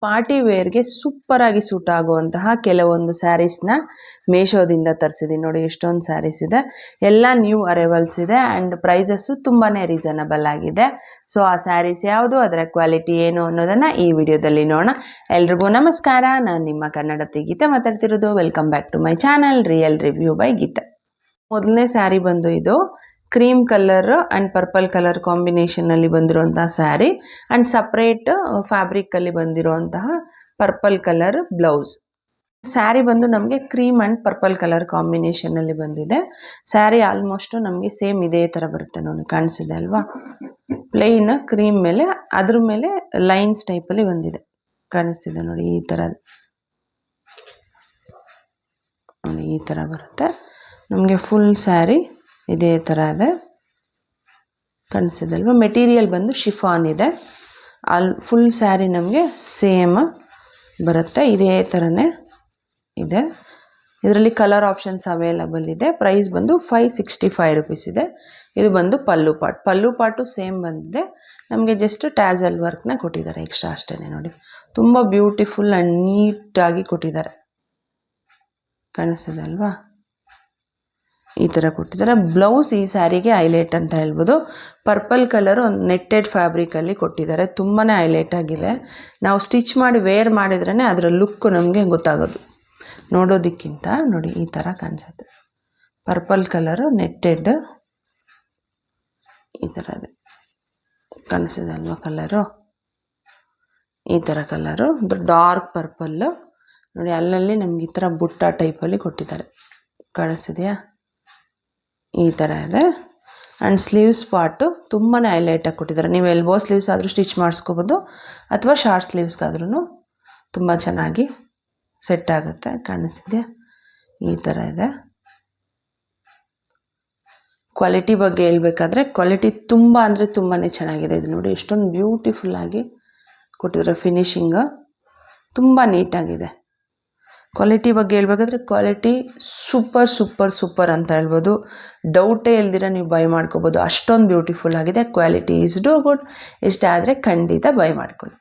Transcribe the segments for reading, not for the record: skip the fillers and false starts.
Party ವೇರ್ಗೆ super ಆಗಿ suit ಆಗುವಂತಹ ಕೆಲವೊಂದು ಸ್ಯಾರೀಸ್ನ ಮೀಶೋದಿಂದ ತರಿಸಿದ್ದೀನಿ. ನೋಡಿ ಎಷ್ಟೊಂದು ಸ್ಯಾರೀಸ್ ಇದೆ, ಎಲ್ಲ ನ್ಯೂ ಅರೈವಲ್ಸ್ ಇದೆ ಆ್ಯಂಡ್ ಪ್ರೈಸಸ್ಸು ತುಂಬಾ ರೀಸನಬಲ್ ಆಗಿದೆ. ಸೊ ಆ ಸ್ಯಾರೀಸ್ ಯಾವುದು, ಅದರ ಕ್ವಾಲಿಟಿ ಏನು ಅನ್ನೋದನ್ನು ಈ ವಿಡಿಯೋದಲ್ಲಿ ನೋಡೋಣ. ಎಲ್ರಿಗೂ ನಮಸ್ಕಾರ, ನಾನು ನಿಮ್ಮ ಕನ್ನಡತಿ ಗೀತೆ ಮಾತಾಡ್ತಿರೋದು. Welcome back to my channel real review by Geethe. ಮೊದಲನೇ ಸ್ಯಾರಿ ಬಂದು ಇದು cream colour and purple colour ಕಾಂಬಿನೇಷನಲ್ಲಿ ಬಂದಿರುವಂತಹ ಸ್ಯಾರಿ ಆ್ಯಂಡ್ ಸಪ್ರೇಟ್ ಫ್ಯಾಬ್ರಿಕಲ್ಲಿ ಬಂದಿರುವಂತಹ ಪರ್ಪಲ್ ಕಲರ್ ಬ್ಲೌಸ್. ಸ್ಯಾರಿ ಬಂದು ನಮಗೆ ಕ್ರೀಮ್ ಆ್ಯಂಡ್ ಪರ್ಪಲ್ ಕಲರ್ ಕಾಂಬಿನೇಷನಲ್ಲಿ ಬಂದಿದೆ. ಸ್ಯಾರಿ ಆಲ್ಮೋಸ್ಟ್ ನಮಗೆ ಸೇಮ್ ಇದೇ ಥರ ಬರುತ್ತೆ ನೋಡಿ, ಕಾಣಿಸಿದೆ ಅಲ್ವಾ? ಪ್ಲೇನ್ ಕ್ರೀಮ್ ಮೇಲೆ ಅದ್ರ ಮೇಲೆ ಲೈನ್ಸ್ ಟೈಪಲ್ಲಿ ಬಂದಿದೆ, ಕಾಣಿಸ್ತಿದೆ ನೋಡಿ. ಈ ಥರ ನೋಡಿ, ಈ ಥರ ಬರುತ್ತೆ ನಮಗೆ. ಫುಲ್ ಸ್ಯಾರಿ ಇದೇ ಥರ ಇದೆ, ಕಾಣಿಸಿದೆ ಅಲ್ವಾ? ಮೆಟೀರಿಯಲ್ ಬಂದು ಶಿಫಾನ್ ಇದೆ. ಫುಲ್ ಸ್ಯಾರಿ ನಮಗೆ ಸೇಮ್ ಬರುತ್ತೆ, ಇದೇ ಥರನೇ ಇದೆ. ಇದರಲ್ಲಿ ಕಲರ್ ಆಪ್ಷನ್ಸ್ ಅವೈಲಬಲ್ ಇದೆ. ಪ್ರೈಸ್ ಬಂದು 565 ರುಪೀಸ್ ಇದೆ. ಇದು ಬಂದು ಪಲ್ಲು ಪಾಟು ಸೇಮ್ ಬಂದಿದೆ. ನಮಗೆ ಜಸ್ಟ್ ಟ್ಯಾಸಲ್ ವರ್ಕ್ನ ಕೊಟ್ಟಿದ್ದಾರೆ ಎಕ್ಸ್ಟ್ರಾ ಅಷ್ಟೇ ನೋಡಿ. ತುಂಬ ಬ್ಯೂಟಿಫುಲ್ ಆ್ಯಂಡ್ ನೀಟಾಗಿ ಕೊಟ್ಟಿದ್ದಾರೆ, ಕಾಣಿಸ್ತಿದೆ ಅಲ್ವಾ? ಈ ಥರ ಕೊಟ್ಟಿದ್ದಾರೆ. ಬ್ಲೌಸ್ ಈ ಸ್ಯಾರಿಗೆ ಹೈಲೈಟ್ ಅಂತ ಹೇಳ್ಬೋದು. ಪರ್ಪಲ್ ಕಲರು ಒಂದು ನೆಟ್ಟೆಡ್ ಫ್ಯಾಬ್ರಿಕಲ್ಲಿ ಕೊಟ್ಟಿದ್ದಾರೆ, ತುಂಬಾ ಹೈಲೈಟ್ ಆಗಿದೆ. ನಾವು ಸ್ಟಿಚ್ ಮಾಡಿ ವೇರ್ ಮಾಡಿದ್ರೇ ಅದರ ಲುಕ್ ನಮಗೆ ಗೊತ್ತಾಗೋದು, ನೋಡೋದಕ್ಕಿಂತ. ನೋಡಿ ಈ ಥರ ಕಾಣಿಸುತ್ತೆ. ಪರ್ಪಲ್ ಕಲರು ನೆಟ್ಟೆಡ್ ಈ ಥರ ಇದೆ, ಕಾಣಿಸಿದೆ ಅಲ್ವಾ? ಕಲರು ಈ ಥರ ಕಲರು ಡಾರ್ಕ್ ಪರ್ಪಲ್ಲು ನೋಡಿ. ಅಲ್ಲಲ್ಲಿ ನಮ್ಗೆ ಈ ಥರ ಬುಟ್ಟ ಟೈಪಲ್ಲಿ ಕೊಟ್ಟಿದ್ದಾರೆ, ಕಾಣಿಸ್ತಿದೆಯಾ? ಈ ಥರ ಇದೆ. ಆ್ಯಂಡ್ ಸ್ಲೀವ್ಸ್ ಪಾರ್ಟು ತುಂಬಾ ಹೈಲೈಟಾಗಿ ಕೊಟ್ಟಿದ್ದಾರೆ. ನೀವು ಎಲ್ಬೋ ಸ್ಲೀವ್ಸ್ ಆದರೂ ಸ್ಟಿಚ್ ಮಾಡಿಸ್ಕೋಬೋದು ಅಥವಾ ಶಾರ್ಟ್ ಸ್ಲೀವ್ಸ್ಗಾದ್ರೂ ತುಂಬ ಚೆನ್ನಾಗಿ ಸೆಟ್ ಆಗುತ್ತೆ, ಕಾಣಿಸ್ತಿದೆ? ಈ ಥರ ಇದೆ. ಕ್ವಾಲಿಟಿ ಬಗ್ಗೆ ಹೇಳ್ಬೇಕಾದ್ರೆ ಕ್ವಾಲಿಟಿ ತುಂಬ ಅಂದರೆ ತುಂಬಾ ಚೆನ್ನಾಗಿದೆ. ಇದು ನೋಡಿ ಎಷ್ಟೊಂದು ಬ್ಯೂಟಿಫುಲ್ಲಾಗಿ ಕೊಟ್ಟಿದ್ದಾರೆ. ಫಿನಿಶಿಂಗ್ ತುಂಬ ನೀಟಾಗಿದೆ. ಕ್ವಾಲಿಟಿ ಬಗ್ಗೆ ಹೇಳ್ಬೇಕಾದ್ರೆ ಕ್ವಾಲಿಟಿ ಸೂಪರ್ ಅಂತ ಹೇಳ್ಬೋದು. ಡೌಟೇ ಇಲ್ದಿರ ನೀವು ಬೈ ಮಾಡ್ಕೋಬೋದು, ಅಷ್ಟೊಂದು ಬ್ಯೂಟಿಫುಲ್ ಆಗಿದೆ. Quality is do good. ಇಷ್ಟ ಆದರೆ ಖಂಡಿತ ಬೈ ಮಾಡ್ಕೊಳ್ಳಿ.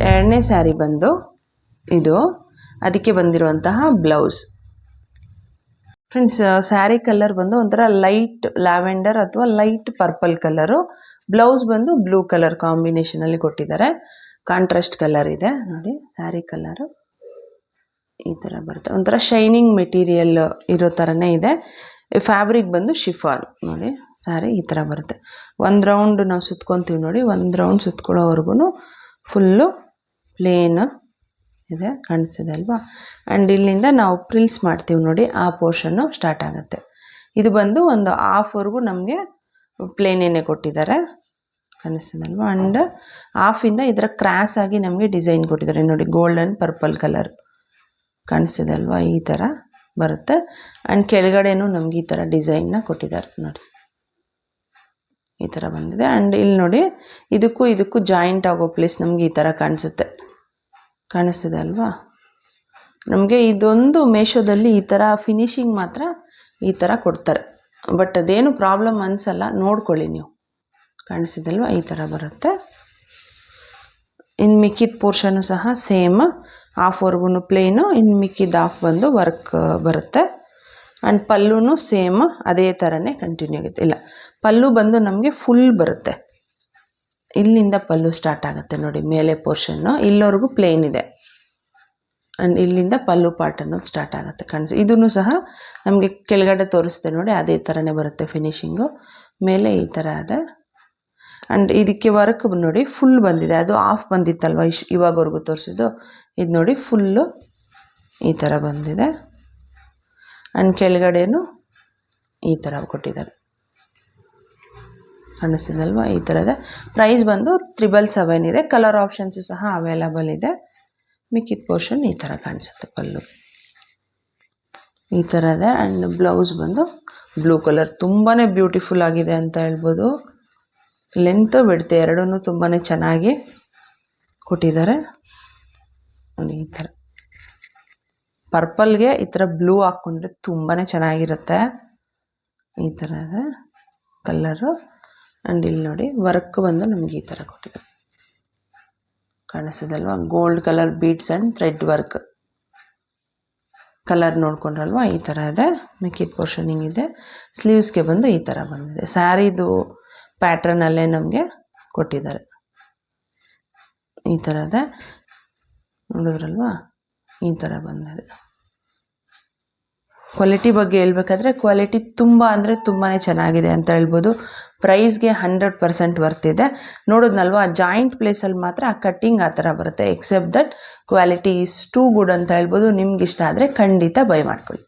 ಎರಡನೇ ಸ್ಯಾರಿ ಬಂದು ಇದು, ಅದಕ್ಕೆ ಬಂದಿರುವಂತಹ ಬ್ಲೌಸ್. ಫ್ರೆಂಡ್ಸ್, ಸ್ಯಾರಿ ಕಲರ್ ಬಂದು ಒಂಥರ ಲೈಟ್ ಲ್ಯಾವೆಂಡರ್ ಅಥವಾ ಲೈಟ್ ಪರ್ಪಲ್ ಕಲರು. ಬ್ಲೌಸ್ ಬಂದು ಬ್ಲೂ ಕಲರ್ ಕಾಂಬಿನೇಷನಲ್ಲಿ ಕೊಟ್ಟಿದ್ದಾರೆ. ಕಾಂಟ್ರಾಸ್ಟ್ ಕಲರ್ ಇದೆ ನೋಡಿ. ಸ್ಯಾರಿ ಕಲರು ಈ ಥರ ಬರುತ್ತೆ, ಒಂಥರ ಶೈನಿಂಗ್ ಮೆಟೀರಿಯಲ್ ಇರೋ ಥರನೇ ಇದೆ. ಫ್ಯಾಬ್ರಿಕ್ ಬಂದು ಶಿಫಾನ್ ನೋಡಿ. ಸ್ಯಾರಿ ಈ ಥರ ಬರುತ್ತೆ. ಒಂದು ರೌಂಡ್ ನಾವು ಸುತ್ಕೊತೀವಿ ನೋಡಿ, ಒಂದು ರೌಂಡ್ ಸುತ್ಕೊಳ್ಳೋವರೆಗೂ ಫುಲ್ಲು ಪ್ಲೇನ್ ಇದೆ, ಕಾಣಿಸ್ತಿದೆ ಅಲ್ವಾ? ಆ್ಯಂಡ್ ಇಲ್ಲಿಂದ ನಾವು ಪ್ರಿಲ್ಸ್ ಮಾಡ್ತೀವಿ ನೋಡಿ, ಆ ಪೋರ್ಷನ್ನು ಸ್ಟಾರ್ಟ್ ಆಗುತ್ತೆ. ಇದು ಬಂದು ಒಂದು ಹಾಫ್ವರೆಗೂ ನಮಗೆ ಪ್ಲೇನೇನೆ ಕೊಟ್ಟಿದ್ದಾರೆ, ಕಾಣಿಸ್ತಿದೆ ಅಲ್ವಾ? ಆ್ಯಂಡ್ ಹಾಫಿಂದ ಇದರ ಕ್ರಾಸ್ ಆಗಿ ನಮಗೆ ಡಿಸೈನ್ ಕೊಟ್ಟಿದ್ದಾರೆ ನೋಡಿ, ಗೋಲ್ಡನ್ ಪರ್ಪಲ್ ಕಲರ್, ಕಾಣಿಸ್ತಿದೆ ಅಲ್ವಾ? ಈ ಥರ ಬರುತ್ತೆ. ಆ್ಯಂಡ್ ಕೆಳಗಡೆನೂ ನಮಗೆ ಈ ಥರ ಡಿಸೈನ್ನ ಕೊಟ್ಟಿದ್ದಾರೆ ನೋಡಿ, ಈ ಥರ ಬಂದಿದೆ. ಆ್ಯಂಡ್ ಇಲ್ಲಿ ನೋಡಿ, ಇದಕ್ಕೂ ಜಾಯಿಂಟ್ ಆಗೋ ಪ್ಲೇಸ್ ನಮಗೆ ಈ ಥರ ಕಾಣಿಸುತ್ತೆ, ಕಾಣಿಸ್ತಿದೆ ಅಲ್ವಾ? ನಮಗೆ ಇದೊಂದು ಮೀಶೋದಲ್ಲಿ ಈ ಥರ ಫಿನಿಶಿಂಗ್ ಮಾತ್ರ ಈ ಥರ ಕೊಡ್ತಾರೆ, ಬಟ್ ಅದೇನು ಪ್ರಾಬ್ಲಮ್ ಅನಿಸಲ್ಲ, ನೋಡ್ಕೊಳ್ಳಿ ನೀವು. ಕಾಣಿಸ್ತಿದೆ ಅಲ್ವಾ? ಈ ಥರ ಬರುತ್ತೆ. ಇನ್ನು ಮಿಕ್ಕಿದ ಪೋರ್ಷನು ಸಹ ಸೇಮ್, ಹಾಫ್ವರೆಗೂ ಪ್ಲೇನು, ಇನ್ನು ಮಿಕ್ಕಿದ ಹಾಫ್ ಬಂದು ವರ್ಕ್ ಬರುತ್ತೆ. ಆ್ಯಂಡ್ ಪಲ್ಲುನೂ ಸೇಮ್ ಅದೇ ಥರನೇ ಕಂಟಿನ್ಯೂ ಆಗುತ್ತೆ. ಇಲ್ಲ, ಪಲ್ಲು ಬಂದು ನಮಗೆ ಫುಲ್ ಬರುತ್ತೆ. ಇಲ್ಲಿಂದ ಪಲ್ಲು ಸ್ಟಾರ್ಟ್ ಆಗುತ್ತೆ ನೋಡಿ, ಮೇಲೆ ಪೋರ್ಷನ್ನು ಇಲ್ಲಿವರೆಗೂ ಪ್ಲೇನ್ ಇದೆ. ಆ್ಯಂಡ್ ಇಲ್ಲಿಂದ ಪಲ್ಲು ಪಾರ್ಟ್ ಅನ್ನೋದು ಸ್ಟಾರ್ಟ್ ಆಗುತ್ತೆ. ಇದೂ ಸಹ ನಮಗೆ ಕೆಳಗಡೆ ತೋರಿಸ್ತೆ ನೋಡಿ, ಅದೇ ಥರನೇ ಬರುತ್ತೆ ಫಿನಿಶಿಂಗು. ಮೇಲೆ ಈ ಥರ ಇದೆ. ಆ್ಯಂಡ್ ಇದಕ್ಕೆ ವರ್ಕ್ ನೋಡಿ ಫುಲ್ ಬಂದಿದೆ. ಅದು ಆಫ್ ಬಂದಿತ್ತಲ್ವ ಇವಾಗವರೆಗೂ ತೋರಿಸಿದ್ದು, ಇದು ನೋಡಿ ಫುಲ್ಲು ಈ ಥರ ಬಂದಿದೆ. ಆ್ಯಂಡ್ ಕೆಳಗಡೆನೂ ಈ ಥರ ಕೊಟ್ಟಿದ್ದಾರೆ, ಕಾಣಿಸ್ತಿದಲ್ವ? ಈ ಥರದ ಪ್ರೈಸ್ ಬಂದು 777 ಇದೆ. ಕಲರ್ ಆಪ್ಷನ್ಸು ಸಹ ಅವೈಲಬಲ್ ಇದೆ. ಮಿಕ್ಕಿದ ಪೋರ್ಷನ್ ಈ ಥರ ಕಾಣಿಸುತ್ತೆ ಪಲ್ಲು. ಈ ಥರ ಇದೆ. ಆ್ಯಂಡ್ ಬ್ಲೌಸ್ ಬಂದು ಬ್ಲೂ ಕಲರ್, ತುಂಬಾ ಬ್ಯೂಟಿಫುಲ್ ಆಗಿದೆ ಅಂತ ಹೇಳ್ಬೋದು. ಲೆಂತು ಬಿಡ್ತೆ ಎರಡೂ ತುಂಬಾ ಚೆನ್ನಾಗಿ ಕೊಟ್ಟಿದ್ದಾರೆ ನೋಡಿ. ಈ ಥರ ಪರ್ಪಲ್ಗೆ ಈ ಥರ ಬ್ಲೂ ಹಾಕ್ಕೊಂಡ್ರೆ ತುಂಬಾ ಚೆನ್ನಾಗಿರುತ್ತೆ. ಈ ಥರ ಇದೆ ಕಲ್ಲರು. ಆ್ಯಂಡ್ ಇಲ್ಲಿ ನೋಡಿ ವರ್ಕ್ ಬಂದು ನಮಗೆ ಈ ಥರ ಕೊಟ್ಟಿದ್ದಾರೆ, ಕಾಣಿಸ್ತದಲ್ವಾ? Gold colour beads and thread work colour ನೋಡ್ಕೊಂಡ್ರಲ್ವ, ಈ ಥರ ಇದೆ. ಮಿಕ್ಕಿದ ಪೋರ್ಷನಿಂಗ್ ಇದೆ. ಸ್ಲೀವ್ಸ್ಗೆ ಬಂದು ಈ ಥರ ಬಂದಿದೆ. ಸ್ಯಾರಿದು ಪ್ಯಾಟ್ರನಲ್ಲೇ ನಮಗೆ ಕೊಟ್ಟಿದ್ದಾರೆ. ಈ ಥರ ಇದೆ, ನೋಡಿದ್ರಲ್ವಾ? ಈ ಥರ ಬಂದಿದೆ. ಕ್ವಾಲಿಟಿ ಬಗ್ಗೆ ಹೇಳ್ಬೇಕಾದ್ರೆ ಕ್ವಾಲಿಟಿ ತುಂಬ ಅಂದರೆ ತುಂಬಾ ಚೆನ್ನಾಗಿದೆ ಅಂತ ಹೇಳ್ಬೋದು. ಪ್ರೈಸ್ಗೆ 100% ವರ್ತಿದೆ. ನೋಡೋದ್ನಲ್ವಾ, ಜಾಯಿಂಟ್ ಪ್ಲೇಸಲ್ಲಿ ಮಾತ್ರ ಆ ಕಟ್ಟಿಂಗ್ ಆ ಥರ ಬರುತ್ತೆ. Except that quality is too good ಅಂತ ಹೇಳ್ಬೋದು. ನಿಮ್ಗೆ ಇಷ್ಟ ಆದರೆ ಖಂಡಿತ ಬೈ ಮಾಡ್ಕೊಳ್ಳಿ.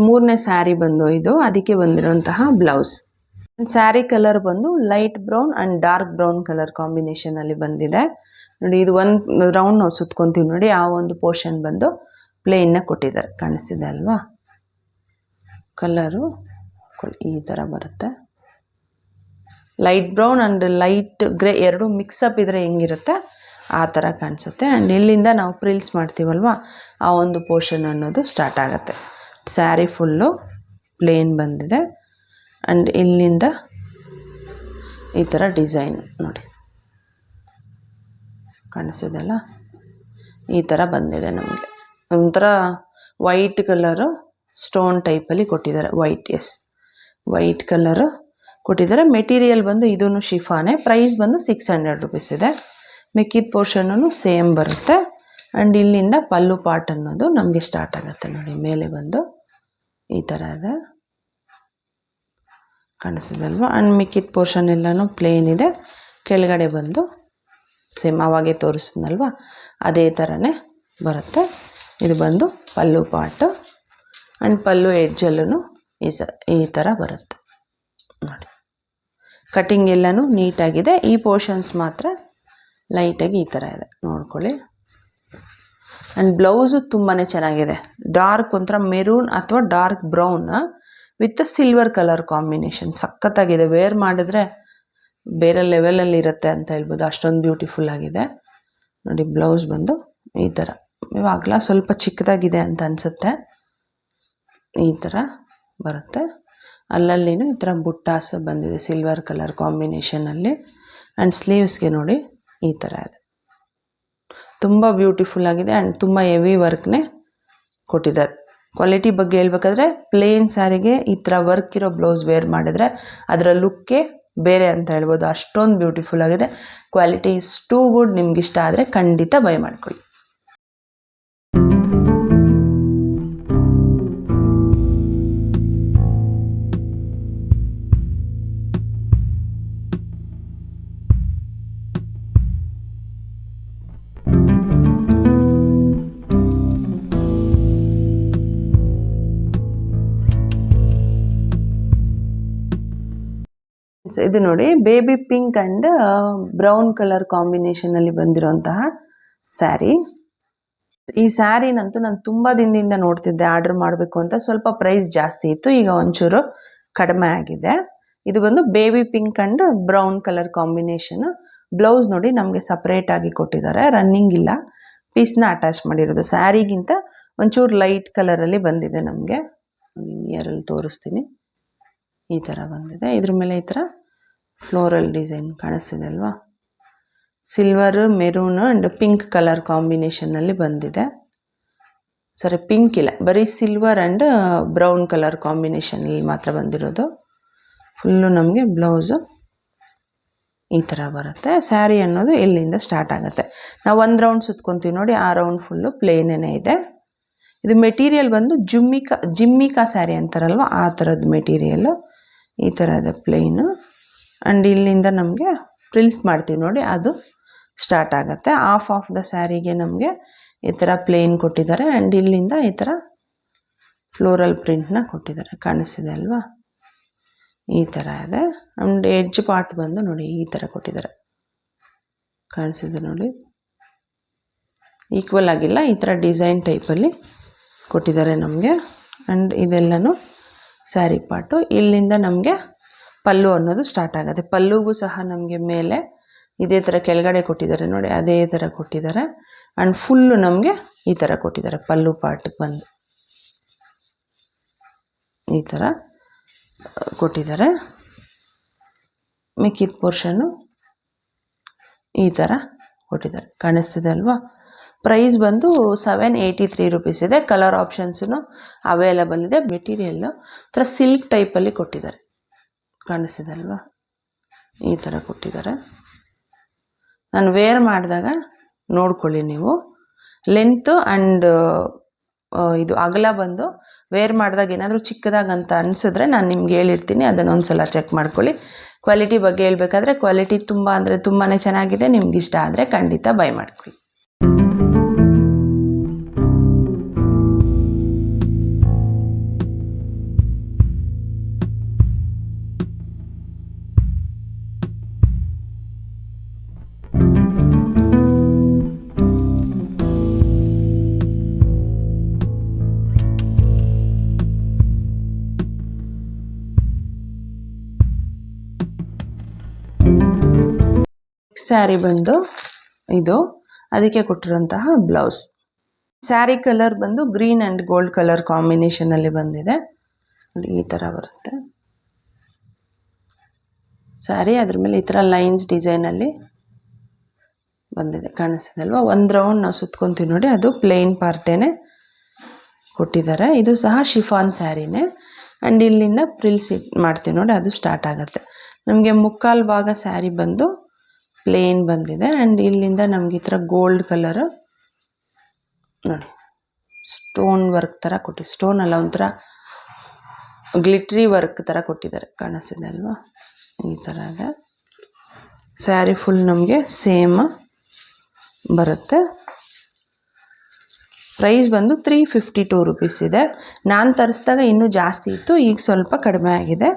ಮೂರನೇ ಸ್ಯಾರಿ ಬಂದು ಇದು, ಅದಕ್ಕೆ ಬಂದಿರೋಂತಹ ಬ್ಲೌಸ್. ಸ್ಯಾರಿ ಕಲರ್ ಬಂದು light brown and dark brown colour ಕಾಂಬಿನೇಷನಲ್ಲಿ ಬಂದಿದೆ ನೋಡಿ. ಇದು ಒಂದು ರೌಂಡ್ ನಾವು ಸುತ್ಕೊತೀವಿ ನೋಡಿ, ಆ ಒಂದು ಪೋರ್ಷನ್ ಬಂದು ಪ್ಲೇನ್ನ ಕೊಟ್ಟಿದ್ದಾರೆ, ಕಾಣಿಸ್ತಿದೆ ಅಲ್ವಾ? ಕಲರು ಈ ಥರ ಬರುತ್ತೆ. Light brown and light grey ಎರಡು ಮಿಕ್ಸಪ್ ಇದ್ದರೆ ಹೆಂಗಿರುತ್ತೆ ಆ ಥರ ಕಾಣಿಸುತ್ತೆ. ಆ್ಯಂಡ್ ಇಲ್ಲಿಂದ ನಾವು ಪ್ರಿಲ್ಸ್ ಮಾಡ್ತೀವಲ್ವ, ಆ ಒಂದು ಪೋರ್ಷನ್ ಅನ್ನೋದು ಸ್ಟಾರ್ಟ್ ಆಗುತ್ತೆ. ಸ್ಯಾರಿ ಫುಲ್ಲು ಪ್ಲೇನ್ ಬಂದಿದೆ. ಆ್ಯಂಡ್ ಇಲ್ಲಿಂದ ಈ ಥರ ಡಿಸೈನ್ ನೋಡಿ, ಕಾಣಿಸ್ತಿದೆಯಲ್ಲ? ಈ ಥರ ಬಂದಿದೆ ನಮಗೆ. ಒಂಥರ ವೈಟ್ ಕಲರು ಸ್ಟೋನ್ ಟೈಪಲ್ಲಿ ಕೊಟ್ಟಿದ್ದಾರೆ. ವೈಟ್ ಕಲರು ಕೊಟ್ಟಿದ್ದಾರೆ. ಮೆಟೀರಿಯಲ್ ಬಂದು ಇದೂ ಶಿಫಾನೆ. ಪ್ರೈಸ್ ಬಂದು 600 ರುಪೀಸ್ ಇದೆ. ಮಿಕ್ಕಿದ ಪೋರ್ಷನ್ನು ಸೇಮ್ ಬರುತ್ತೆ. ಆ್ಯಂಡ್ ಇಲ್ಲಿಂದ ಪಲ್ಲು ಪಾರ್ಟ್ ಅನ್ನೋದು ನಮಗೆ ಸ್ಟಾರ್ಟ್ ಆಗುತ್ತೆ ನೋಡಿ. ಮೇಲೆ ಬಂದು ಈ ಥರ ಇದೆ, ಕಾಣಿಸ್ತಿದಲ್ವ? ಆ್ಯಂಡ್ ಮಿಕ್ಕಿದ ಪೋರ್ಷನ್ ಎಲ್ಲನೂ ಪ್ಲೇನ್ ಇದೆ. ಕೆಳಗಡೆ ಬಂದು ಸೇಮ್ ಅವಾಗೆ ತೋರಿಸಿದ್ನಲ್ವ, ಅದೇ ಥರನೇ ಬರುತ್ತೆ. ಇದು ಬಂದು ಪಲ್ಲು ಪಾರ್ಟು. ಆ್ಯಂಡ್ ಪಲ್ಲು ಎಡ್ಜಲ್ಲೂ ಈ ಥರ ಬರುತ್ತೆ ನೋಡಿ. ಕಟಿಂಗ್ ಎಲ್ಲನೂ ನೀಟಾಗಿದೆ. ಈ ಪೋರ್ಷನ್ಸ್ ಮಾತ್ರ ಲೈಟಾಗಿ ಈ ಥರ ಇದೆ, ನೋಡ್ಕೊಳ್ಳಿ. ಆ್ಯಂಡ್ ಬ್ಲೌಸು ತುಂಬಾ ಚೆನ್ನಾಗಿದೆ. ಡಾರ್ಕ್ ಒಂಥರ ಮೆರೂನ್ ಅಥವಾ dark brown with silver colour combination ಸಖತ್ತಾಗಿದೆ. ವೇರ್ ಮಾಡಿದ್ರೆ ಬೇರೆ ಲೆವೆಲಲ್ಲಿ ಇರುತ್ತೆ ಅಂತ ಹೇಳ್ಬೋದು, ಅಷ್ಟೊಂದು ಬ್ಯೂಟಿಫುಲ್ ಆಗಿದೆ ನೋಡಿ. ಬ್ಲೌಸ್ ಬಂದು ಈ ಥರ, ಇವಾಗಲ ಸ್ವಲ್ಪ ಚಿಕ್ಕದಾಗಿದೆ ಅಂತ ಅನಿಸುತ್ತೆ. ಈ ಥರ ಬರುತ್ತೆ. ಅಲ್ಲಲ್ಲಿನೂ ಈ ಥರ ಬುಟ್ಟಾಸು ಬಂದಿದೆ ಸಿಲ್ವರ್ ಕಲರ್ ಕಾಂಬಿನೇಷನಲ್ಲಿ. ಆ್ಯಂಡ್ ಸ್ಲೀವ್ಸ್ಗೆ ನೋಡಿ ಈ ಥರ ಇದೆ, ತುಂಬ ಬ್ಯೂಟಿಫುಲ್ ಆಗಿದೆ. ಆ್ಯಂಡ್ ತುಂಬ ಹೆವಿ ವರ್ಕ್ನೇ ಕೊಟ್ಟಿದ್ದಾರೆ. ಕ್ವಾಲಿಟಿ ಬಗ್ಗೆ ಹೇಳ್ಬೇಕಾದ್ರೆ ಪ್ಲೇನ್ ಸ್ಯಾರಿಗೆ ಈ ಥರ ವರ್ಕ್ ಇರೋ ಬ್ಲೌಸ್ ವೇರ್ ಮಾಡಿದರೆ ಅದರ ಲುಕ್ಕೇ ಬೇರೆ ಅಂತ ಹೇಳ್ಬೋದು. ಅಷ್ಟೊಂದು ಬ್ಯೂಟಿಫುಲ್ ಆಗಿದೆ. Quality is too good. ನಿಮ್ಗೆ ಇಷ್ಟ ಆದರೆ ಖಂಡಿತ ಬೈ ಮಾಡ್ಕೊಳ್ಳಿ. ಇದು ನೋಡಿ, baby pink and brown colour ಕಾಂಬಿನೇಷನಲ್ಲಿ ಬಂದಿರೋಂತಹ ಸ್ಯಾರಿ. ಈ ಸ್ಯಾರಿನಂತೂ ನಾನು ತುಂಬ ದಿನದಿಂದ ನೋಡ್ತಿದ್ದೆ ಆರ್ಡರ್ ಮಾಡಬೇಕು ಅಂತ. ಸ್ವಲ್ಪ ಪ್ರೈಸ್ ಜಾಸ್ತಿ ಇತ್ತು, ಈಗ ಒಂಚೂರು ಕಡಿಮೆ ಆಗಿದೆ. ಇದು ಬಂದು baby pink and brown colour combination. Blouse ನೋಡಿ ನಮಗೆ ಸಪ್ರೇಟಾಗಿ ಕೊಟ್ಟಿದ್ದಾರೆ, ರನ್ನಿಂಗ್ ಇಲ್ಲ, ಪೀಸ್ನ ಅಟ್ಯಾಚ್ ಮಾಡಿರೋದು. ಸ್ಯಾರಿಗಿಂತ ಒಂಚೂರು ಲೈಟ್ ಕಲರಲ್ಲಿ ಬಂದಿದೆ ನಮಗೆ. ನಿಯರಲ್ಲಿ ತೋರಿಸ್ತೀನಿ. ಈ ಥರ ಬಂದಿದೆ. ಇದ್ರ ಮೇಲೆ ಈ ಥರ ಫ್ಲೋರಲ್ ಡಿಸೈನ್ ಕಾಣಿಸ್ತಿದೆ ಅಲ್ವಾ? Silver, maroon and pink colour ಕಾಂಬಿನೇಷನ್ನಲ್ಲಿ ಬಂದಿದೆ. ಸರಿ, ಪಿಂಕ್ ಇಲ್ಲ, ಬರೀ ಸಿಲ್ವರ್ ಆ್ಯಂಡ್ ಬ್ರೌನ್ ಕಲರ್ ಕಾಂಬಿನೇಷನಲ್ಲಿ ಮಾತ್ರ ಬಂದಿರೋದು. ಫುಲ್ಲು ನಮಗೆ ಬ್ಲೌಸು ಈ ಥರ ಬರುತ್ತೆ. ಸ್ಯಾರಿ ಅನ್ನೋದು ಇಲ್ಲಿಂದ ಸ್ಟಾರ್ಟ್ ಆಗುತ್ತೆ. ನಾವು ಒಂದು ರೌಂಡ್ ಸುತ್ಕೊತೀವಿ ನೋಡಿ, ಆ ರೌಂಡ್ ಫುಲ್ಲು ಪ್ಲೇನೇ ಇದೆ. ಇದು ಮೆಟೀರಿಯಲ್ ಬಂದು ಜಿಮ್ಮಿಕಾ ಸ್ಯಾರಿ ಅಂತಾರಲ್ವ, ಆ ಥರದ್ದು ಮೆಟೀರಿಯಲ್ಲು. ಈ ಥರ ಇದೆ ಪ್ಲೇನು. ಆ್ಯಂಡ್ ಇಲ್ಲಿಂದ ನಮಗೆ ಪ್ರಿಲ್ಸ್ ಮಾಡ್ತೀವಿ ನೋಡಿ, ಅದು ಸ್ಟಾರ್ಟ್ ಆಗುತ್ತೆ. ಹಾಫ್ ಆಫ್ ದ ಸ್ಯಾರಿಗೆ ನಮಗೆ ಈ ಥರ ಪ್ಲೇನ್ ಕೊಟ್ಟಿದ್ದಾರೆ ಆ್ಯಂಡ್ ಇಲ್ಲಿಂದ ಈ ಥರ ಫ್ಲೋರಲ್ ಪ್ರಿಂಟ್ನ ಕೊಟ್ಟಿದ್ದಾರೆ. ಕಾಣಿಸ್ತಿದೆ ಅಲ್ವಾ? ಈ ಥರ ಇದೆ. ಆ್ಯಂಡ್ ಎಡ್ಜ್ ಪಾರ್ಟ್ ಬಂದು ನೋಡಿ ಈ ಥರ ಕೊಟ್ಟಿದ್ದಾರೆ. ಕಾಣಿಸ್ತಿದೆ ನೋಡಿ, ಈಕ್ವಲ್ ಆಗಿಲ್ಲ, ಈ ಥರ ಡಿಸೈನ್ ಟೈಪಲ್ಲಿ ಕೊಟ್ಟಿದ್ದಾರೆ ನಮಗೆ. ಆ್ಯಂಡ್ ಇದೆಲ್ಲನೂ ಸ್ಯಾರಿ ಪಾರ್ಟು. ಇಲ್ಲಿಂದ ನಮಗೆ ಪಲ್ಲು ಅನ್ನೋದು ಸ್ಟಾರ್ಟ್ ಆಗುತ್ತೆ. ಪಲ್ಲುಗೂ ಸಹ ನಮಗೆ ಮೇಲೆ ಇದೇ ಥರ ಕೆಳಗಡೆ ಕೊಟ್ಟಿದ್ದಾರೆ ನೋಡಿ, ಅದೇ ಥರ ಕೊಟ್ಟಿದ್ದಾರೆ. ಆ್ಯಂಡ್ ಫುಲ್ಲು ನಮಗೆ ಈ ಥರ ಕೊಟ್ಟಿದ್ದಾರೆ. ಪಲ್ಲು ಪಾರ್ಟಿಗೆ ಬಂದು ಈ ಥರ ಕೊಟ್ಟಿದ್ದಾರೆ. ಮಿಕ್ಕಿದ ಪೋರ್ಷನ್ನು ಈ ಥರ ಕೊಟ್ಟಿದ್ದಾರೆ. ಕಾಣಿಸ್ತಿದೆ ಅಲ್ವಾ? ಪ್ರೈಸ್ ಬಂದು 783 ರುಪೀಸ್ ಇದೆ. ಕಲರ್ ಆಪ್ಷನ್ಸೂ ಅವೈಲಬಲ್ ಇದೆ. ಮೆಟೀರಿಯಲ್ಲು ಥರ ಸಿಲ್ಕ್ ಟೈಪಲ್ಲಿ ಕೊಟ್ಟಿದ್ದಾರೆ. ಕಾಣಿಸ್ತಿದೆ ಅಲ್ವಾ? ಈ ಥರ ಕೊಟ್ಟಿದ್ದಾರೆ. ನಾನು ವೇರ್ ಮಾಡಿದಾಗ ನೋಡ್ಕೊಳ್ಳಿ ನೀವು. ಲೆಂತು ಆ್ಯಂಡ್ ಇದು ಅಗಲ ಬಂದು ವೇರ್ ಮಾಡಿದಾಗ ಏನಾದರೂ ಚಿಕ್ಕದಾಗಂತ ಅನಿಸಿದ್ರೆ ನಾನು ನಿಮ್ಗೆ ಹೇಳಿರ್ತೀನಿ, ಅದನ್ನು ಒಂದು ಸಲ ಚೆಕ್ ಮಾಡ್ಕೊಳ್ಳಿ. ಕ್ವಾಲಿಟಿ ಬಗ್ಗೆ ಹೇಳಬೇಕಾದ್ರೆ ಕ್ವಾಲಿಟಿ ತುಂಬ ಅಂದರೆ ತುಂಬಾ ಚೆನ್ನಾಗಿದೆ. ನಿಮ್ಗೆ ಇಷ್ಟ ಆದರೆ ಖಂಡಿತ ಬೈ ಮಾಡ್ಕೊಳ್ಳಿ. ಸ್ಯಾರಿ ಬಂದು ಇದು ಅದಕ್ಕೆ ಕೊಟ್ಟಿರುವಂತಹ ಬ್ಲೌಸ್. ಸ್ಯಾರಿ ಕಲರ್ ಬಂದು ಗ್ರೀನ್ ಆ್ಯಂಡ್ ಗೋಲ್ಡ್ ಕಲರ್ ಕಾಂಬಿನೇಷನಲ್ಲಿ ಬಂದಿದೆ. ಈ ಥರ ಬರುತ್ತೆ ಸ್ಯಾರಿ. ಅದ್ರ ಮೇಲೆ ಈ ಥರ ಲೈನ್ಸ್ ಡಿಸೈನಲ್ಲಿ ಬಂದಿದೆ. ಕಾಣಿಸ್ತಿದೆ ಅಲ್ವಾ? ಒಂದು ರೌಂಡ್ ನಾವು ಸುತ್ಕೊತೀವಿ ನೋಡಿ, ಅದು ಪ್ಲೇನ್ ಪಾರ್ಟೇನೆ ಕೊಟ್ಟಿದ್ದಾರೆ. ಇದು ಸಹ ಶಿಫಾನ್ ಸ್ಯಾರಿನೇ. ಆ್ಯಂಡ್ ಇಲ್ಲಿಂದ ಪ್ರಿಲ್ಸ್ ಮಾಡ್ತೀವಿ ನೋಡಿ, ಅದು ಸ್ಟಾರ್ಟ್ ಆಗುತ್ತೆ. ನಮಗೆ ಮುಕ್ಕಾಲು ಭಾಗ ಸ್ಯಾರಿ ಬಂದು ಪ್ಲೇನ್ ಬಂದಿದೆ. ಆ್ಯಂಡ್ ಇಲ್ಲಿಂದ ನಮ್ಗೆ ಈ ಥರ ಗೋಲ್ಡ್ ಕಲರು ನೋಡಿ ಸ್ಟೋನ್ ವರ್ಕ್ ಥರ ಸ್ಟೋನ್ ಅಲ್ಲ, ಒಂಥರ ಗ್ಲಿಟ್ರಿ ವರ್ಕ್ ಥರ ಕೊಟ್ಟಿದ್ದಾರೆ. ಕಾಣಿಸ್ತಿದೆ ಅಲ್ವಾ? ಈ ಥರ ಇದೆ. ಸ್ಯಾರಿ ಫುಲ್ ನಮಗೆ ಸೇಮ್ ಬರುತ್ತೆ. ಪ್ರೈಸ್ ಬಂದು 352 ರುಪೀಸ್ ಇದೆ. ನಾನು ತರಿಸಿದಾಗ ಇನ್ನೂ ಜಾಸ್ತಿ ಇತ್ತು, ಈಗ ಸ್ವಲ್ಪ ಕಡಿಮೆ ಆಗಿದೆ.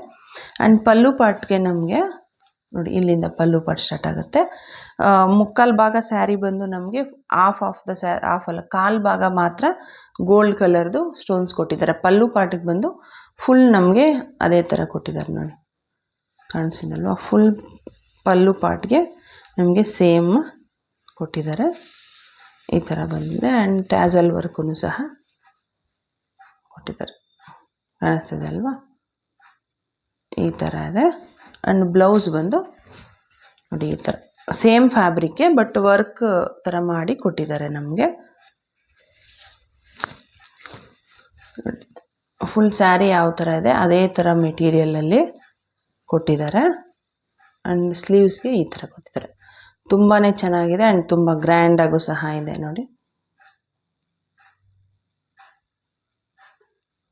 ಆ್ಯಂಡ್ ಪಲ್ಲು ಪಾರ್ಟ್ಗೆ ನಮಗೆ ನೋಡಿ ಇಲ್ಲಿಂದ ಪಲ್ಲು ಪಾರ್ಟ್ ಸ್ಟಾರ್ಟ್ ಆಗುತ್ತೆ. ಮುಕ್ಕಾಲು ಭಾಗ ಸ್ಯಾರಿ ಬಂದು ನಮಗೆ ಹಾಫ್ ಅಲ್ಲ, ಕಾಲು ಭಾಗ ಮಾತ್ರ ಗೋಲ್ಡ್ ಕಲರ್ದು ಸ್ಟೋನ್ಸ್ ಕೊಟ್ಟಿದ್ದಾರೆ. ಪಲ್ಲು ಪಾರ್ಟಿಗೆ ಬಂದು ಫುಲ್ ನಮಗೆ ಅದೇ ಥರ ಕೊಟ್ಟಿದ್ದಾರೆ ನೋಡಿ. ಕಾಣಿಸಿದಲ್ವಾ? ಫುಲ್ ಪಲ್ಲು ಪಾರ್ಟ್ಗೆ ನಮಗೆ ಸೇಮ್ ಕೊಟ್ಟಿದ್ದಾರೆ. ಈ ಥರ ಬಂದಿದೆ. ಆ್ಯಂಡ್ ಟ್ಯಾಸಲ್ ವರ್ಕೂ ಸಹ ಕೊಟ್ಟಿದ್ದಾರೆ. ಕಾಣಿಸ್ತಿದೆ ಅಲ್ವಾ? ಈ ಥರ ಇದೆ. ಆ್ಯಂಡ್ ಬ್ಲೌಸ್ ಬಂದು ನೋಡಿ ಈ ಥರ ಸೇಮ್ ಫ್ಯಾಬ್ರಿಕ್ಕೆ ಬಟ್ ವರ್ಕ್ ಥರ ಮಾಡಿ ಕೊಟ್ಟಿದ್ದಾರೆ ನಮಗೆ. ಫುಲ್ ಸ್ಯಾರಿ ಯಾವ ಥರ ಇದೆ ಅದೇ ಥರ ಮೆಟೀರಿಯಲಲ್ಲಿ ಕೊಟ್ಟಿದ್ದಾರೆ. ಆ್ಯಂಡ್ ಸ್ಲೀವ್ಸ್ಗೆ ಈ ಥರ ಕೊಟ್ಟಿದ್ದಾರೆ. ತುಂಬಾ ಚೆನ್ನಾಗಿದೆ ಆ್ಯಂಡ್ ತುಂಬ ಗ್ರ್ಯಾಂಡಾಗೂ ಸಹ ಇದೆ ನೋಡಿ.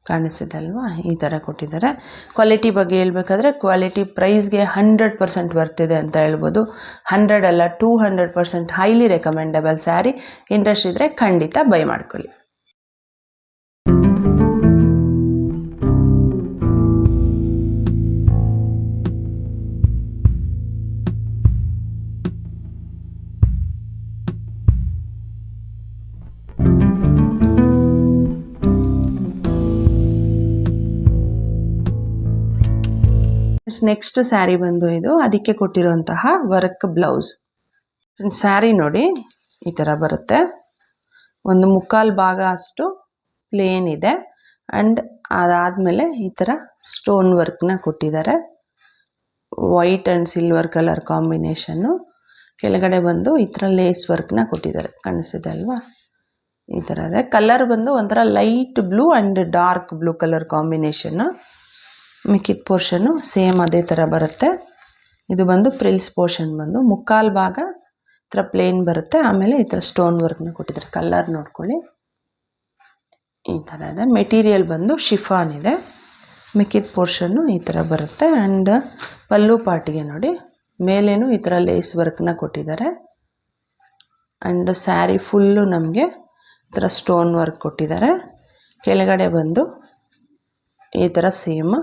ಕಾಣಿಸ್ತಿದೆ ಅಲ್ವಾ? ಈ ಥರ ಕೊಟ್ಟಿದ್ದಾರೆ. ಕ್ವಾಲಿಟಿ ಬಗ್ಗೆ ಹೇಳಬೇಕಾದ್ರೆ ಕ್ವಾಲಿಟಿ ಪ್ರೈಸ್ಗೆ 100% ವರ್ತಿದೆ ಅಂತ ಹೇಳ್ಬೋದು. 100 ಅಲ್ಲ 200% ಹೈಲಿ ರೆಕಮೆಂಡಬಲ್ ಸ್ಯಾರಿ. ಇಂಟ್ರೆಸ್ಟ್ ಇದ್ದರೆ ಖಂಡಿತ ಬೈ ಮಾಡ್ಕೊಳ್ಳಿ. ನೆಕ್ಸ್ಟ್ ಸ್ಯಾರಿ ಬಂದು ಇದು ಅದಕ್ಕೆ ಕೊಟ್ಟಿರುವಂತಹ ವರ್ಕ್ ಬ್ಲೌಸ್. ಸ್ಯಾರಿ ನೋಡಿ ಈ ಥರ ಬರುತ್ತೆ. ಒಂದು ಮುಕ್ಕಾಲು ಭಾಗ ಅಷ್ಟು ಪ್ಲೇನ್ ಇದೆ ಆ್ಯಂಡ್ ಅದಾದಮೇಲೆ ಈ ಥರ ಸ್ಟೋನ್ ವರ್ಕ್ನ ಕೊಟ್ಟಿದ್ದಾರೆ. White and silver colour combination. ಕೆಳಗಡೆ ಬಂದು ಈ ಥರ ಲೇಸ್ ವರ್ಕ್ನ ಕೊಟ್ಟಿದ್ದಾರೆ. ಕಾಣಿಸ್ತಿದೆ ಅಲ್ವಾ? ಈ ಥರ ಇದೆ. ಕಲರ್ ಬಂದು ಒಂಥರ light blue and dark blue colour combination. ಮಿಕ್ಕಿದ ಪೋರ್ಷನ್ನು ಸೇಮ್ ಅದೇ ಥರ ಬರುತ್ತೆ. ಇದು ಬಂದು ಪ್ರಿಲ್ಸ್ ಪೋರ್ಷನ್ ಬಂದು ಮುಕ್ಕಾಲು ಭಾಗ ಈ ಥರ ಪ್ಲೇನ್ ಬರುತ್ತೆ. ಆಮೇಲೆ ಈ ಥರ ಸ್ಟೋನ್ ವರ್ಕ್ನ ಕೊಟ್ಟಿದ್ದಾರೆ. ಕಲರ್ ನೋಡ್ಕೊಳ್ಳಿ ಈ ಥರ ಇದೆ. ಮೆಟೀರಿಯಲ್ ಬಂದು ಶಿಫಾನ್ ಇದೆ. ಮಿಕ್ಕಿದ ಪೋರ್ಷನ್ನು ಈ ಥರ ಬರುತ್ತೆ. ಆ್ಯಂಡ್ ಪಲ್ಲು ಪಾರ್ಟಿಗೆ ನೋಡಿ ಮೇಲೇನು ಈ ಥರ ಲೇಸ್ ವರ್ಕ್ನ ಕೊಟ್ಟಿದ್ದಾರೆ. ಆ್ಯಂಡ್ ಸ್ಯಾರಿ ಫುಲ್ಲು ನಮಗೆ ಈ ಥರ ಸ್ಟೋನ್ ವರ್ಕ್ ಕೊಟ್ಟಿದ್ದಾರೆ. ಕೆಳಗಡೆ ಬಂದು ಈ ಥರ ಸೇಮ್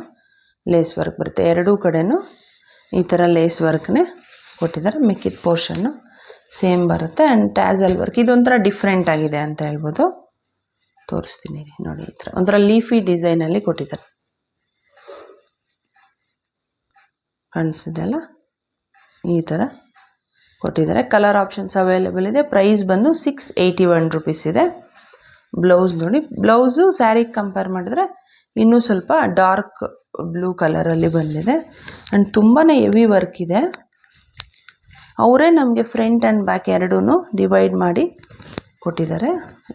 ಲೇಸ್ ವರ್ಕ್ ಬರುತ್ತೆ. ಎರಡೂ ಕಡೆನೂ ಈ ಥರ ಲೇಸ್ ವರ್ಕ್ನೇ ಕೊಟ್ಟಿದ್ದಾರೆ. ಮಿಕ್ಕಿದ ಪೋರ್ಷನ್ನು ಸೇಮ್ ಬರುತ್ತೆ. ಆ್ಯಂಡ್ ಟ್ಯಾಸಲ್ ವರ್ಕ್ ಇದೊಂಥರ ಡಿಫ್ರೆಂಟ್ ಆಗಿದೆ ಅಂತ ಹೇಳ್ಬೋದು. ತೋರಿಸ್ತೀನಿ ನೋಡಿ, ಈ ಥರ ಒಂಥರ ಲೀಫಿ ಡಿಸೈನಲ್ಲಿ ಕೊಟ್ಟಿದ್ದಾರೆ. ಕಾಣಿಸ್ತಿದೆಯಲ್ಲ, ಈ ಥರ ಕೊಟ್ಟಿದ್ದಾರೆ. ಕಲರ್ ಆಪ್ಷನ್ಸ್ ಅವೈಲೇಬಲ್ ಇದೆ. ಪ್ರೈಸ್ ಬಂದು 681 ರುಪೀಸ್ ಇದೆ. ಬ್ಲೌಸ್ ನೋಡಿ, ಬ್ಲೌಸು ಸ್ಯಾರಿಗೆ ಕಂಪೇರ್ ಮಾಡಿದ್ರೆ ಇನ್ನೂ ಸ್ವಲ್ಪ ಡಾರ್ಕ್ ಬ್ಲೂ ಕಲರಲ್ಲಿ ಬಂದಿದೆ. ಆ್ಯಂಡ್ ತುಂಬಾ ಹೆವಿ ವರ್ಕ್ ಇದೆ. ಅವರೇ ನಮಗೆ ಫ್ರಂಟ್ ಆ್ಯಂಡ್ ಬ್ಯಾಕ್ ಎರಡೂ ಡಿವೈಡ್ ಮಾಡಿ ಕೊಟ್ಟಿದ್ದಾರೆ.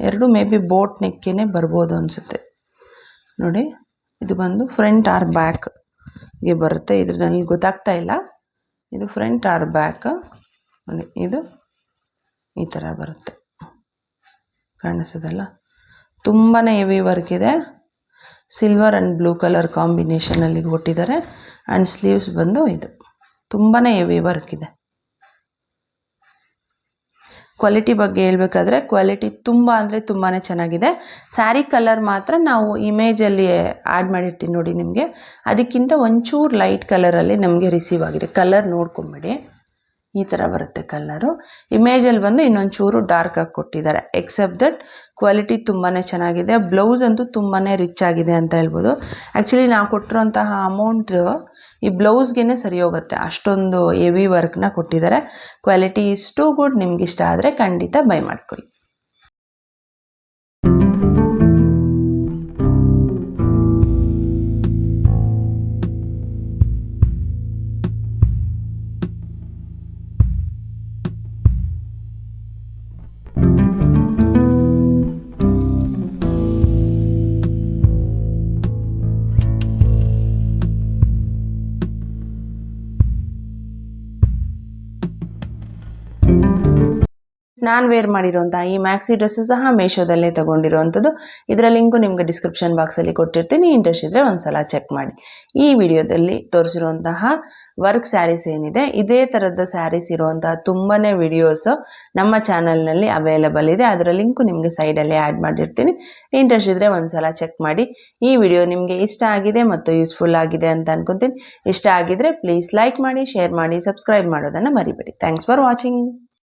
ಎರಡು ಮೇ ಬಿ ಬೋಟ್ ನೆಕ್ಕೇ ಬರ್ಬೋದು ಅನಿಸುತ್ತೆ ನೋಡಿ. ಇದು ಬಂದು ಫ್ರಂಟ್ ಆರ್ ಬ್ಯಾಕ್ಗೆ ಬರುತ್ತೆ. ಇದು ನನಗೆ ಗೊತ್ತಾಗ್ತಾ ಇಲ್ಲ, ಇದು ಫ್ರಂಟ್ ಆರ್ ಬ್ಯಾಕ್ ನೋಡಿ. ಇದು ಈ ಥರ ಬರುತ್ತೆ, ಕಾಣಿಸೋದಲ್ಲ. ತುಂಬಾ ಹೆವಿ ವರ್ಕ್ ಇದೆ. ಸಿಲ್ವರ್ ಆ್ಯಂಡ್ ಬ್ಲೂ ಕಲರ್ ಕಾಂಬಿನೇಷನಲ್ಲಿ ಕೊಟ್ಟಿದ್ದಾರೆ. ಆ್ಯಂಡ್ ಸ್ಲೀವ್ಸ್ ಬಂದು ಇದು ತುಂಬಾ ಹೆವಿ ವರ್ಕ್ ಇದೆ. ಕ್ವಾಲಿಟಿ ಬಗ್ಗೆ ಹೇಳಬೇಕಾದ್ರೆ ಕ್ವಾಲಿಟಿ ತುಂಬ ಅಂದರೆ ತುಂಬಾ ಚೆನ್ನಾಗಿದೆ. ಸ್ಯಾರಿ ಕಲರ್ ಮಾತ್ರ ನಾವು ಇಮೇಜಲ್ಲಿ ಆ್ಯಡ್ ಮಾಡಿರ್ತೀನಿ ನೋಡಿ ನಿಮಗೆ, ಅದಕ್ಕಿಂತ ಒಂಚೂರು ಲೈಟ್ ಕಲರಲ್ಲಿ ನಮಗೆ ರಿಸೀವ್ ಆಗಿದೆ. ಕಲರ್ ನೋಡ್ಕೊಂಬಿಡಿ, ಈ ಥರ ಬರುತ್ತೆ ಕಲರು. ಇಮೇಜಲ್ಲಿ ಬಂದು ಇನ್ನೊಂಚೂರು ಡಾರ್ಕ್ ಆಗಿ ಕೊಟ್ಟಿದ್ದಾರೆ. ಎಕ್ಸೆಪ್ಟ್ ದಟ್ ಕ್ವಾಲಿಟಿ ತುಂಬಾ ಚೆನ್ನಾಗಿದೆ. ಬ್ಲೌಸ್ ಅಂತೂ ತುಂಬಾ ರಿಚ್ ಆಗಿದೆ ಅಂತ ಹೇಳ್ಬೋದು. ಆ್ಯಕ್ಚುಲಿ ನಾವು ಕೊಟ್ಟಿರೋಂತಹ ಅಮೌಂಟ್ ಈ ಬ್ಲೌಸ್ಗೆ ಸರಿ ಹೋಗುತ್ತೆ, ಅಷ್ಟೊಂದು ಹೆವಿ ವರ್ಕ್ನ ಕೊಟ್ಟಿದ್ದಾರೆ. Quality is too good. ನಿಮ್ಗೆ ಇಷ್ಟ ಆದರೆ ಖಂಡಿತ ಬೈ ಮಾಡ್ಕೊಳ್ಳಿ. ನಾನು ವೇರ್ ಮಾಡಿರೋಂಥ ಈ ಮ್ಯಾಕ್ಸಿ ಡ್ರೆಸ್ಸು ಸಹ ಮೀಶೋದಲ್ಲೇ ತೊಗೊಂಡಿರೋವಂಥದ್ದು. ಇದರ ಲಿಂಕು ನಿಮಗೆ ಡಿಸ್ಕ್ರಿಪ್ಷನ್ ಬಾಕ್ಸಲ್ಲಿ ಕೊಟ್ಟಿರ್ತೀನಿ. ಇಂಟ್ರೆಸ್ಟ್ ಇದ್ದರೆ ಒಂದ್ಸಲ ಚೆಕ್ ಮಾಡಿ. ಈ ವಿಡಿಯೋದಲ್ಲಿ ತೋರಿಸಿರುವಂತಹ ವರ್ಕ್ ಸ್ಯಾರೀಸ್ ಏನಿದೆ, ಇದೇ ಥರದ ಸ್ಯಾರೀಸ್ ಇರುವಂತಹ ತುಂಬಾ ವಿಡಿಯೋಸು ನಮ್ಮ ಚಾನಲ್ನಲ್ಲಿ ಅವೈಲೇಬಲ್ ಇದೆ. ಅದರ ಲಿಂಕು ನಿಮಗೆ ಸೈಡಲ್ಲಿ ಆ್ಯಡ್ ಮಾಡಿರ್ತೀನಿ. ಇಂಟ್ರೆಸ್ಟ್ ಇದ್ದರೆ ಒಂದ್ಸಲ ಚೆಕ್ ಮಾಡಿ. ಈ ವಿಡಿಯೋ ನಿಮಗೆ ಇಷ್ಟ ಆಗಿದೆ ಮತ್ತು ಯೂಸ್ಫುಲ್ ಆಗಿದೆ ಅಂತ ಅನ್ಕೊತೀನಿ. ಇಷ್ಟ ಆಗಿದ್ರೆ ಪ್ಲೀಸ್ ಲೈಕ್ ಮಾಡಿ, ಶೇರ್ ಮಾಡಿ, ಸಬ್ಸ್ಕ್ರೈಬ್ ಮಾಡೋದನ್ನು ಮರಿಬೇಡಿ. Thanks for watching.